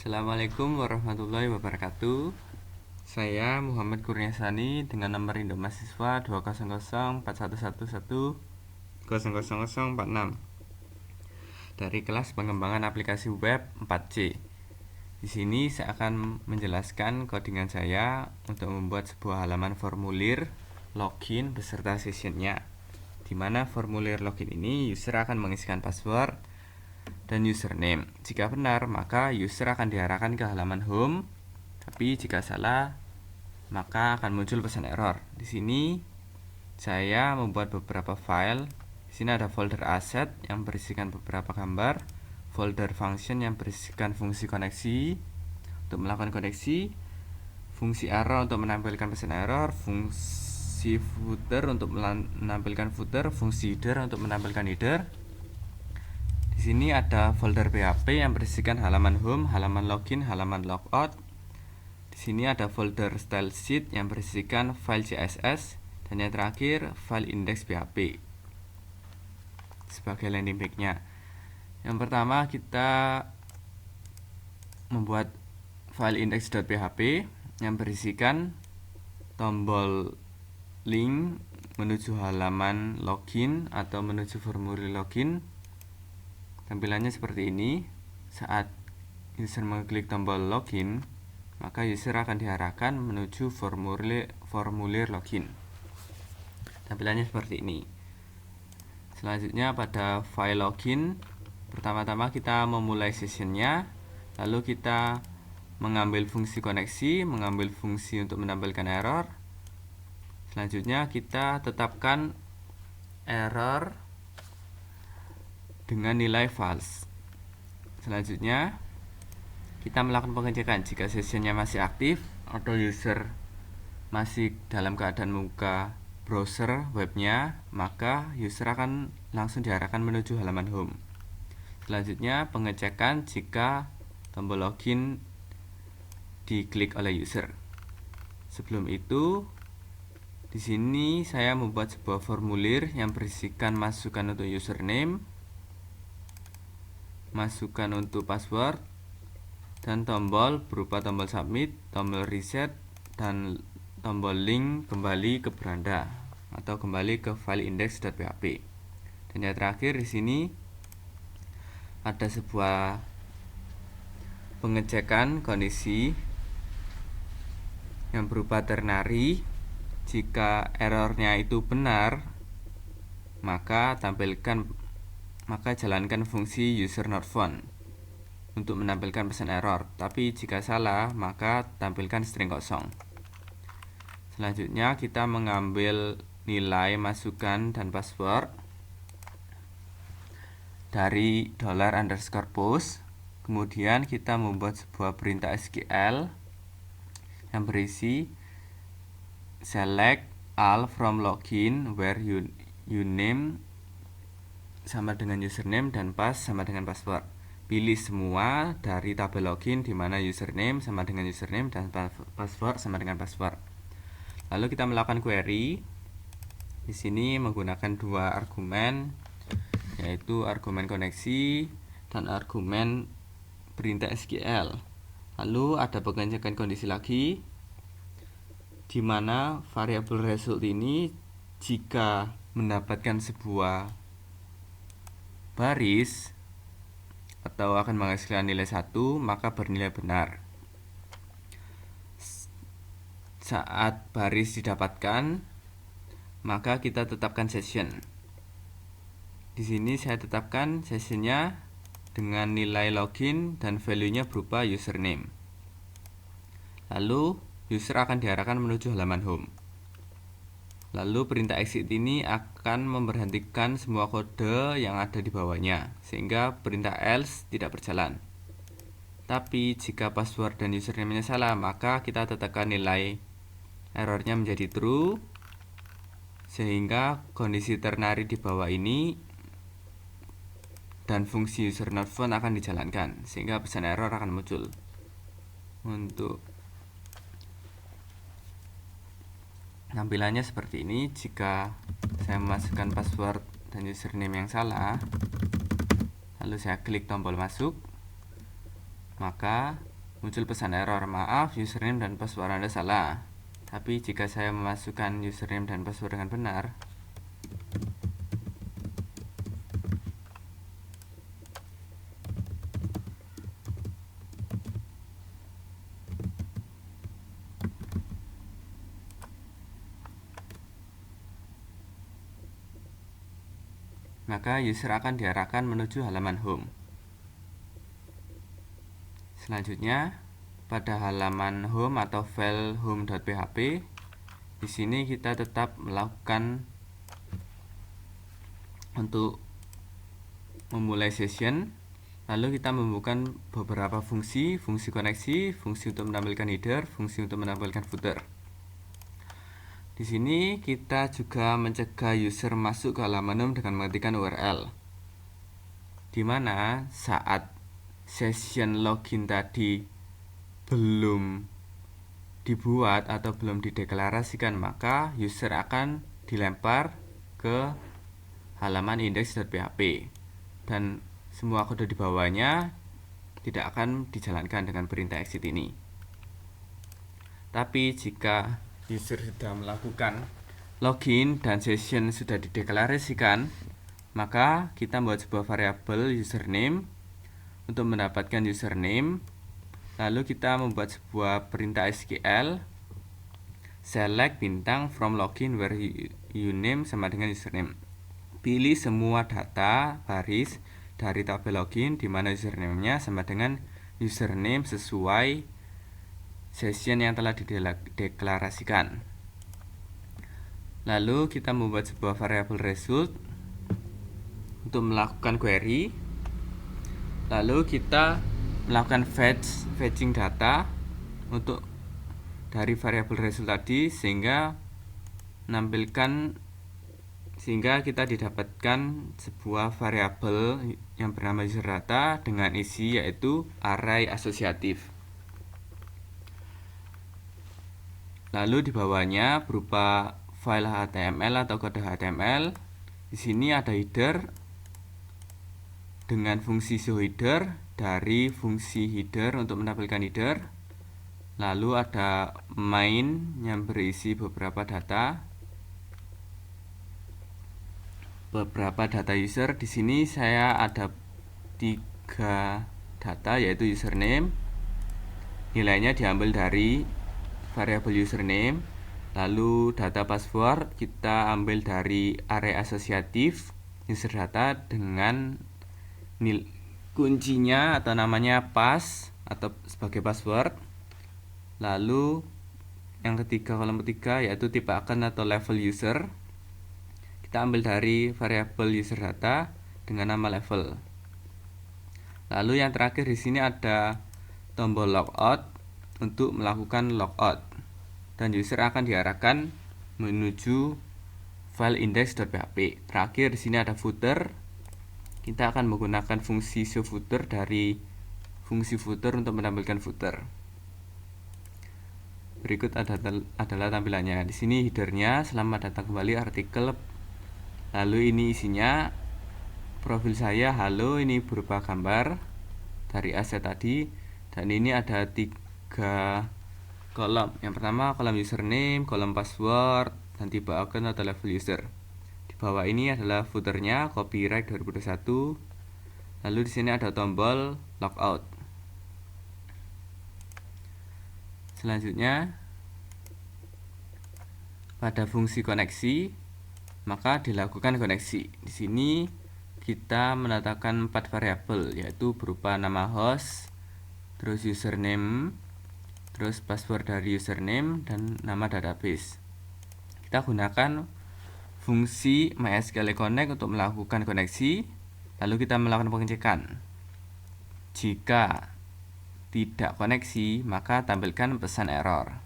Assalamualaikum warahmatullahi wabarakatuh. Saya Muhammad Kurniasani dengan nomor induk mahasiswa 2004111000046 dari kelas pengembangan aplikasi web 4C. Di sini saya akan menjelaskan codingan saya untuk membuat sebuah halaman formulir login beserta sessionnya, di mana formulir login ini user akan mengisikan password dan username. Jika benar, maka user akan diarahkan ke halaman home. Tapi jika salah, maka akan muncul pesan error. Di sini saya membuat beberapa file. Di sini ada folder asset yang berisikan beberapa gambar, folder function yang berisikan fungsi koneksi untuk melakukan koneksi, fungsi arrow untuk menampilkan pesan error, fungsi footer untuk menampilkan footer, fungsi header untuk menampilkan header. Di sini ada folder PHP yang berisikan halaman home, halaman login, halaman logout. Di sini ada folder style sheet yang berisikan file CSS, dan yang terakhir file index PHP sebagai landing page-nya. Yang pertama kita membuat file index.php yang berisikan tombol link menuju halaman login atau menuju formulir login. Tampilannya seperti ini. Saat user mengklik tombol login, maka user akan diarahkan menuju formulir login. Tampilannya seperti ini. Selanjutnya pada file login, pertama-tama kita memulai sessionnya, lalu kita mengambil fungsi koneksi, mengambil fungsi untuk menampilkan error. Selanjutnya kita tetapkan error dengan nilai false. Selanjutnya kita melakukan pengecekan jika sessionnya masih aktif atau user masih dalam keadaan membuka browser webnya, maka user akan langsung diarahkan menuju halaman home. Selanjutnya pengecekan jika tombol login diklik oleh user. Sebelum itu, di sini saya membuat sebuah formulir yang berisikan masukan untuk username, masukan untuk password, dan tombol berupa tombol submit, tombol reset, dan tombol link kembali ke beranda atau kembali ke file index.php. Dan yang terakhir di sini ada sebuah pengecekan kondisi yang berupa ternary. Jika errornya itu benar, maka jalankan fungsi user not found untuk menampilkan pesan error. Tapi jika salah, maka tampilkan string kosong. Selanjutnya kita mengambil nilai masukan dan password dari $_post. Kemudian kita membuat sebuah perintah SQL yang berisi select all from login where you name sama dengan username dan pass sama dengan password. Pilih semua dari tabel login di mana username sama dengan username dan password sama dengan password. Lalu kita melakukan query. Di sini menggunakan dua argumen, yaitu argumen koneksi dan argumen perintah SQL. Lalu ada pengecekan kondisi lagi, di mana variabel result ini jika mendapatkan sebuah baris atau akan menghasilkan nilai 1, maka bernilai benar. Saat baris didapatkan, maka kita tetapkan session. Di sini saya tetapkan sessionnya dengan nilai login dan value-nya berupa username. Lalu user akan diarahkan menuju halaman home. Lalu perintah exit ini akan memberhentikan semua kode yang ada di bawahnya, sehingga perintah else tidak berjalan. Tapi jika password dan username-nya salah, maka kita tetapkan nilai errornya menjadi true, sehingga kondisi ternary di bawah ini dan fungsi user not found akan dijalankan, sehingga pesan error akan muncul. Untuk tampilannya seperti ini. Jika saya memasukkan password dan username yang salah, lalu saya klik tombol masuk, maka muncul pesan error, maaf username dan password Anda salah. Tapi jika saya memasukkan username dan password dengan benar, maka user akan diarahkan menuju halaman home. Selanjutnya, pada halaman home atau file home.php, di sini kita tetap melakukan untuk memulai session. Lalu kita membuka beberapa fungsi koneksi, fungsi untuk menampilkan header, fungsi untuk menampilkan footer. Di sini kita juga mencegah user masuk ke halaman home dengan mengetikkan URL, di mana saat session login tadi belum dibuat atau belum dideklarasikan, maka user akan dilempar ke halaman index.php dan semua kode di bawahnya tidak akan dijalankan dengan perintah exit ini. Tapi jika user sudah melakukan login dan session sudah dideklarasikan, maka kita membuat sebuah variabel username untuk mendapatkan username. Lalu kita membuat sebuah perintah SQL select bintang from login where uname sama dengan username. Pilih semua data baris dari tabel login di mana username-nya sama dengan username sesuai session yang telah dideklarasikan. Lalu kita membuat sebuah variabel result untuk melakukan query. Lalu kita melakukan fetching data untuk dari variabel result tadi sehingga kita didapatkan sebuah variabel yang bernama user data dengan isi yaitu array asosiatif. Lalu di bawahnya berupa file HTML atau kode HTML. Di sini ada header dengan fungsi show header dari fungsi header untuk menampilkan header. Lalu ada main yang berisi beberapa data user. Di sini saya ada 3 data yaitu username. Nilainya diambil dari variabel username. Lalu data password kita ambil dari array asosiatif user data dengan kuncinya atau namanya pass atau sebagai password. Lalu yang ketiga, kolom ketiga yaitu tipe akun atau level user. Kita ambil dari variabel user data dengan nama level. Lalu yang terakhir di sini ada tombol logout untuk melakukan logout dan user akan diarahkan menuju file index.php. Terakhir di sini ada footer. Kita akan menggunakan fungsi show footer dari fungsi footer untuk menampilkan footer. Berikut adalah tampilannya. Di sini headernya selamat datang kembali artikel. Lalu ini isinya profil saya halo, ini berupa gambar dari aset tadi, dan ini ada 3 kolom. Yang pertama kolom username, kolom password, dan tipe akun atau level user. Di bawah ini adalah footernya copyright 2021. Lalu di sini ada tombol logout. Selanjutnya pada fungsi koneksi, maka dilakukan koneksi. Di sini kita menetapkan 4 variabel yaitu berupa nama host, terus username, terus password dari username dan nama database. Kita gunakan fungsi MySQL Connect untuk melakukan koneksi. Lalu kita melakukan pengecekan. Jika tidak koneksi, maka tampilkan pesan error.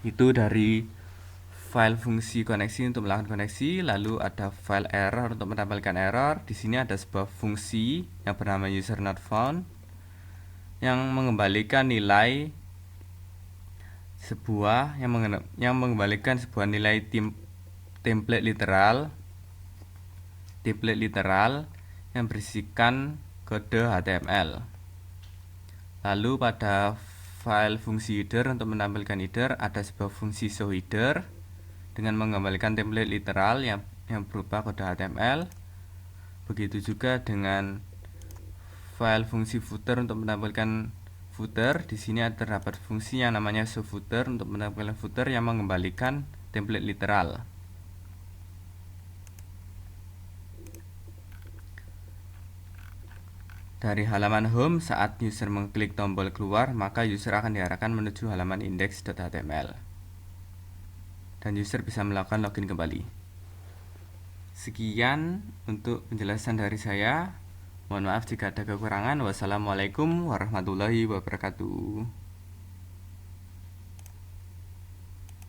Itu dari file fungsi koneksi untuk melakukan koneksi. Lalu ada file error untuk menampilkan error. Di sini ada sebuah fungsi yang bernama user not found yang mengembalikan nilai mengembalikan sebuah nilai template literal yang berisikan kode HTML. Lalu pada file fungsi header untuk menampilkan header ada sebuah fungsi show header dengan mengembalikan template literal yang berupa kode HTML. Begitu juga dengan file fungsi footer untuk menampilkan footer. Di sini terdapat fungsi yang namanya show footer untuk menampilkan footer yang mengembalikan template literal. Dari halaman home, saat user mengklik tombol keluar, maka user akan diarahkan menuju halaman index.html dan user bisa melakukan login kembali. Sekian untuk penjelasan dari saya. Mohon maaf jika ada kekurangan. Wassalamualaikum warahmatullahi wabarakatuh.